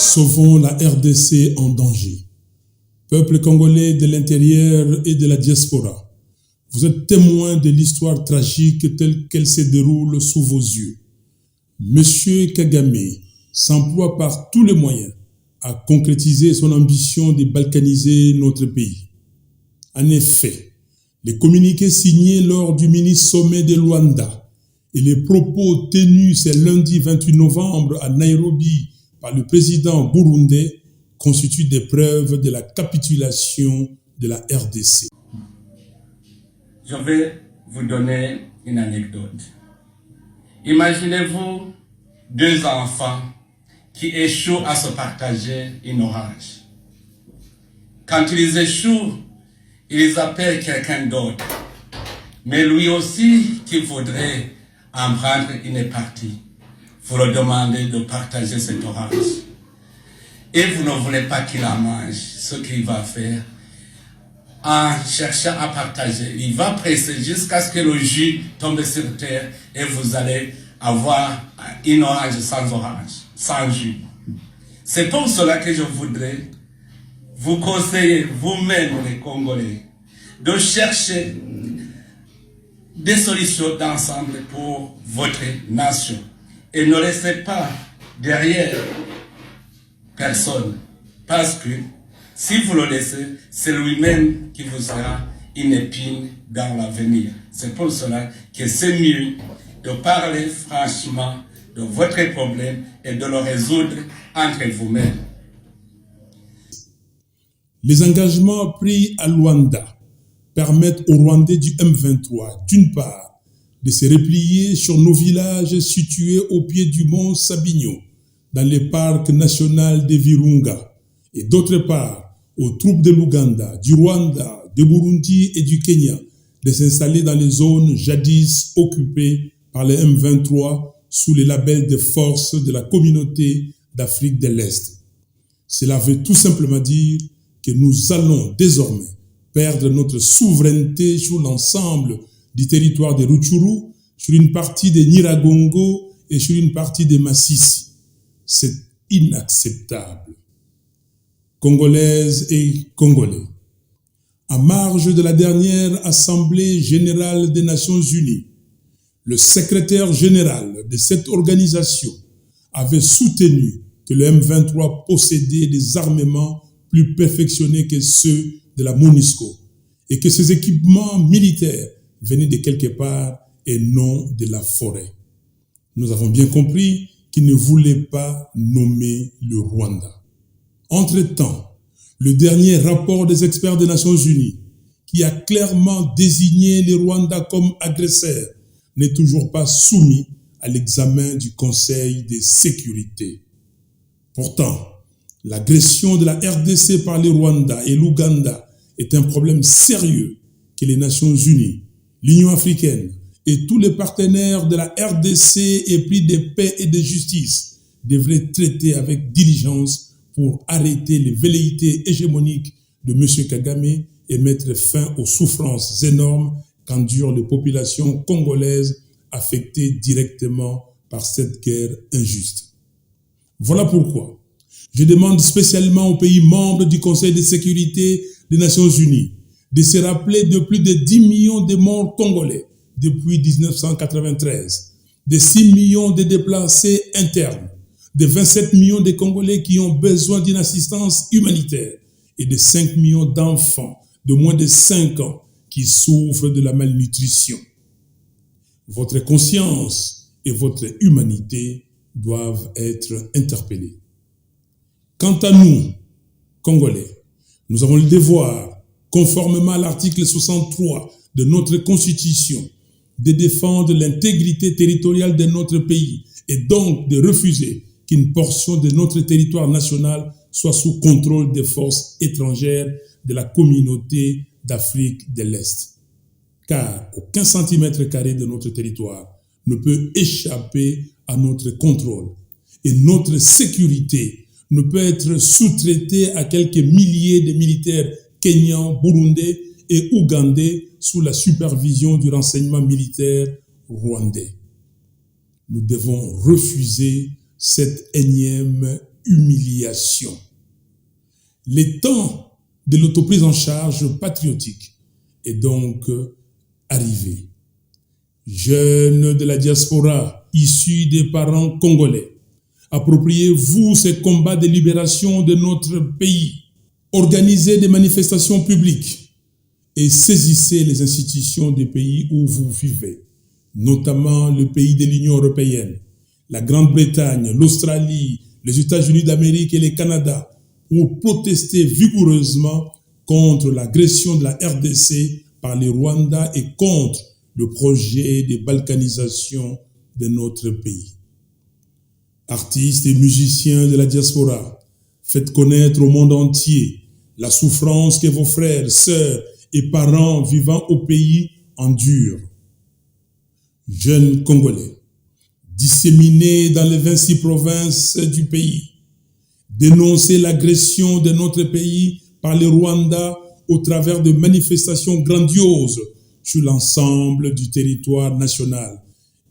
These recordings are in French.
Sauvons la RDC en danger. Peuple congolais de l'intérieur et de la diaspora, vous êtes témoins de l'histoire tragique telle qu'elle se déroule sous vos yeux. Monsieur Kagame s'emploie par tous les moyens à concrétiser son ambition de balkaniser notre pays. En effet, les communiqués signés lors du mini-sommet de Luanda et les propos tenus ce lundi 28 novembre à Nairobi par le président burundais constituent des preuves de la capitulation de la RDC. Je vais vous donner une anecdote. Imaginez-vous deux enfants qui échouent à se partager une orange. Quand ils échouent, ils appellent quelqu'un d'autre, mais lui aussi qui voudrait en prendre une partie. Vous le demandez de partager cette orange. Et vous ne voulez pas qu'il en mange. Ce qu'il va faire, en cherchant à partager, il va presser jusqu'à ce que le jus tombe sur terre et vous allez avoir une orange, sans jus. C'est pour cela que je voudrais vous conseiller, vous-même les Congolais, de chercher des solutions d'ensemble pour votre nation. Et ne laissez pas derrière personne. Parce que si vous le laissez, c'est lui-même qui vous sera une épine dans l'avenir. C'est pour cela que c'est mieux de parler franchement de votre problème et de le résoudre entre vous-même. Les engagements pris à Luanda permettent aux Rwandais du M23, d'une part, de se replier sur nos villages situés au pied du mont Sabinyo, dans le parc national de Virunga, et d'autre part, aux troupes de l'Ouganda, du Rwanda, du Burundi et du Kenya, de s'installer dans les zones jadis occupées par les M23 sous le label de force de la communauté d'Afrique de l'Est. Cela veut tout simplement dire que nous allons désormais perdre notre souveraineté sur l'ensemble du territoire de Rutshuru, sur une partie de Nyiragongo et sur une partie de Massissi. C'est inacceptable. Congolaises et Congolais, en marge de la dernière Assemblée générale des Nations Unies, le secrétaire général de cette organisation avait soutenu que le M23 possédait des armements plus perfectionnés que ceux de la MONUSCO et que ces équipements militaires venaient de quelque part et non de la forêt. Nous avons bien compris qu'il ne voulait pas nommer le Rwanda. Entre-temps, le dernier rapport des experts des Nations Unies, qui a clairement désigné le Rwanda comme agresseur, n'est toujours pas soumis à l'examen du Conseil de sécurité. Pourtant, l'agression de la RDC par le Rwanda et l'Ouganda est un problème sérieux que les Nations Unies, l'Union africaine et tous les partenaires de la RDC épris de paix et de justice devraient traiter avec diligence pour arrêter les velléités hégémoniques de M. Kagame et mettre fin aux souffrances énormes qu'endurent les populations congolaises affectées directement par cette guerre injuste. Voilà pourquoi je demande spécialement aux pays membres du Conseil de sécurité des Nations Unies de se rappeler de plus de 10 millions de morts congolais depuis 1993, de 6 millions de déplacés internes, de 27 millions de Congolais qui ont besoin d'une assistance humanitaire et de 5 millions d'enfants de moins de 5 ans qui souffrent de la malnutrition. Votre conscience et votre humanité doivent être interpellées. Quant à nous, Congolais, nous avons le devoir, conformément à l'article 63 de notre Constitution, de défendre l'intégrité territoriale de notre pays et donc de refuser qu'une portion de notre territoire national soit sous contrôle des forces étrangères de la communauté d'Afrique de l'Est. Car aucun centimètre carré de notre territoire ne peut échapper à notre contrôle et notre sécurité ne peut être sous-traitée à quelques milliers de militaires kenyans, burundais et ougandais sous la supervision du renseignement militaire rwandais. Nous devons refuser cette énième humiliation. Le temps de l'autoprise en charge patriotique est donc arrivé. Jeunes de la diaspora, issus des parents congolais, appropriez-vous ces combats de libération de notre pays. Organisez des manifestations publiques et saisissez les institutions des pays où vous vivez, notamment le pays de l'Union européenne, la Grande-Bretagne, l'Australie, les États-Unis d'Amérique et le Canada, pour protester vigoureusement contre l'agression de la RDC par le Rwanda et contre le projet de balkanisation de notre pays. Artistes et musiciens de la diaspora, faites connaître au monde entier la souffrance que vos frères, sœurs et parents vivant au pays endurent. Jeunes Congolais, disséminés dans les 26 provinces du pays, dénoncez l'agression de notre pays par le Rwanda au travers de manifestations grandioses sur l'ensemble du territoire national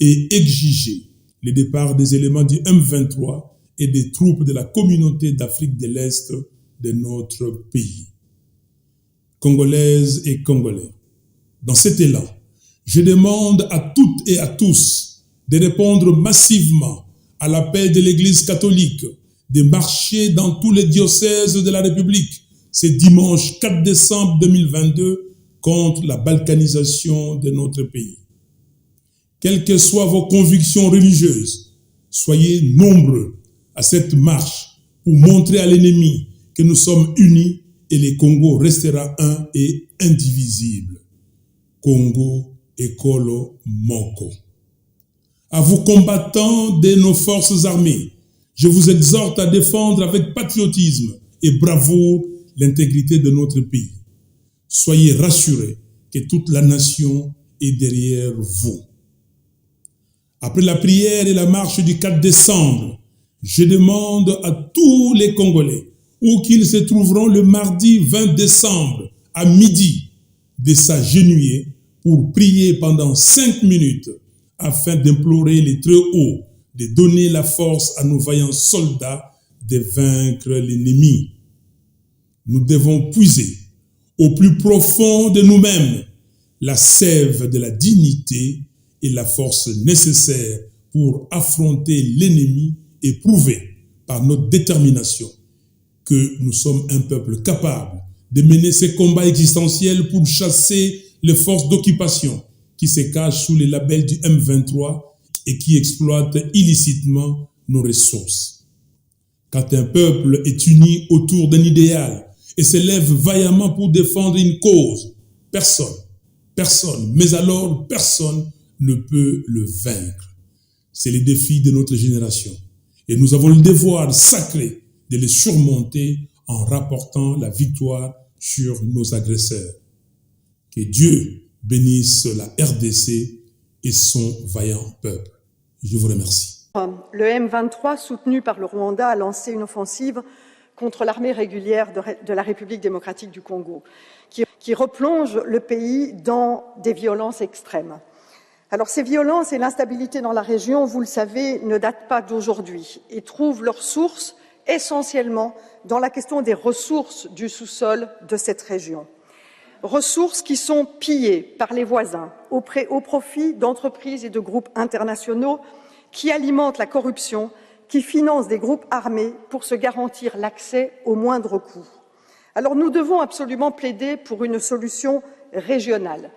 et exigez le départ des éléments du M23 et des troupes de la communauté d'Afrique de l'Est de notre pays. Congolaises et Congolais, dans cet élan, je demande à toutes et à tous de répondre massivement à l'appel de l'Église catholique de marcher dans tous les diocèses de la République ce dimanche 4 décembre 2022 contre la balkanisation de notre pays. Quelles que soient vos convictions religieuses, soyez nombreux à cette marche pour montrer à l'ennemi que nous sommes unis et le Congo restera un et indivisible. Congo Ekolo Moko. À vous combattants de nos forces armées, je vous exhorte à défendre avec patriotisme et bravoure l'intégrité de notre pays. Soyez rassurés que toute la nation est derrière vous. Après la prière et la marche du 4 décembre, je demande à tous les Congolais, où qu'ils se trouveront le mardi 20 décembre à midi, de s'agenouiller pour prier pendant 5 minutes afin d'implorer les Très-Hauts de donner la force à nos vaillants soldats de vaincre l'ennemi. Nous devons puiser au plus profond de nous-mêmes la sève de la dignité et la force nécessaire pour affronter l'ennemi et prouver par notre détermination que nous sommes un peuple capable de mener ces combats existentiels pour chasser les forces d'occupation qui se cachent sous les labels du M23 et qui exploitent illicitement nos ressources. Quand un peuple est uni autour d'un idéal et s'élève vaillamment pour défendre une cause, personne, mais alors personne ne peut le vaincre. C'est le défi de notre génération. Et nous avons le devoir sacré de les surmonter en rapportant la victoire sur nos agresseurs. Que Dieu bénisse la RDC et son vaillant peuple. Je vous remercie. Le M23, soutenu par le Rwanda, a lancé une offensive contre l'armée régulière de la République démocratique du Congo, qui replonge le pays dans des violences extrêmes. Alors ces violences et l'instabilité dans la région, vous le savez, ne datent pas d'aujourd'hui et trouvent leur source essentiellement dans la question des ressources du sous-sol de cette région. Ressources qui sont pillées par les voisins au profit d'entreprises et de groupes internationaux qui alimentent la corruption, qui financent des groupes armés pour se garantir l'accès au moindre coût. Alors nous devons absolument plaider pour une solution régionale,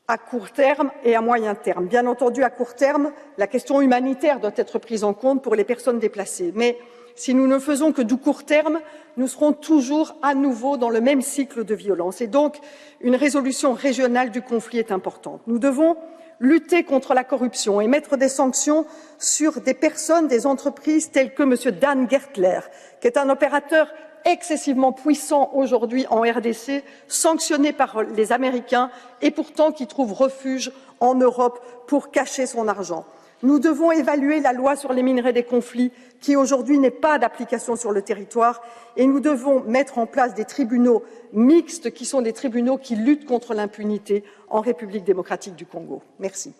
à court terme et à moyen terme. Bien entendu, à court terme, la question humanitaire doit être prise en compte pour les personnes déplacées. Mais si nous ne faisons que du court terme, nous serons toujours à nouveau dans le même cycle de violence. Et donc, une résolution régionale du conflit est importante. Nous devons lutter contre la corruption et mettre des sanctions sur des personnes, des entreprises telles que M. Dan Gertler, qui est un opérateur excessivement puissant aujourd'hui en RDC, sanctionné par les Américains et pourtant qui trouve refuge en Europe pour cacher son argent. Nous devons évaluer la loi sur les minerais des conflits qui aujourd'hui n'est pas d'application sur le territoire et nous devons mettre en place des tribunaux mixtes qui sont des tribunaux qui luttent contre l'impunité en République démocratique du Congo. Merci.